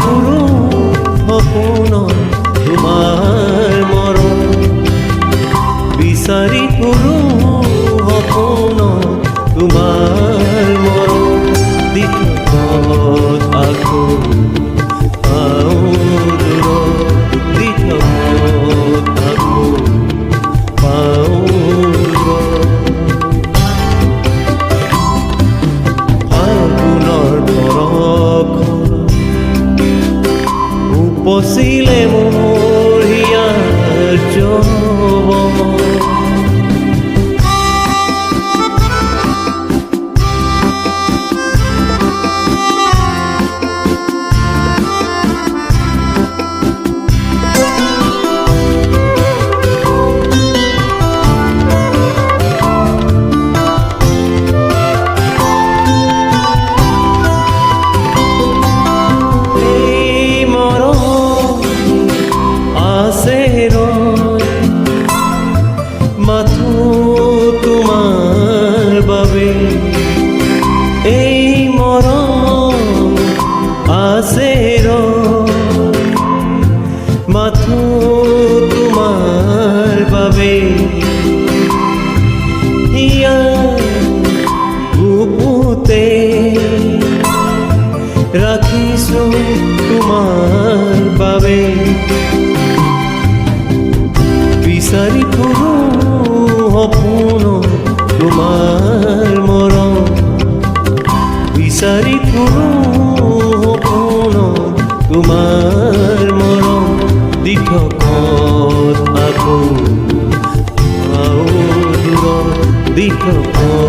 ফুৰো সপোনত তোমাৰ মৰম, বিচাৰি ফুৰো সপোনত তোমাৰ মৰম। দিঠকত আকৌ পাওঁ দূৰত, দিঠকত আকৌ পাওঁ দূৰত। ফাগুনৰ বৰষুণ উপচিলে মোৰ হিয়াৰ যৌৱন, মাথো তোমাৰ বাবে এই মৰম আছে মাথো তোমাৰ বাবে বুকুতে ৰাখিছোঁ তোমাৰ বাবে। বিচাৰি ফুৰো সপোনত তোমাৰ মৰম, বিচাৰি ফুৰো সপোনত তোমাৰ মৰম। দিঠকত আকৌ পাওঁ দূৰত, দিঠকত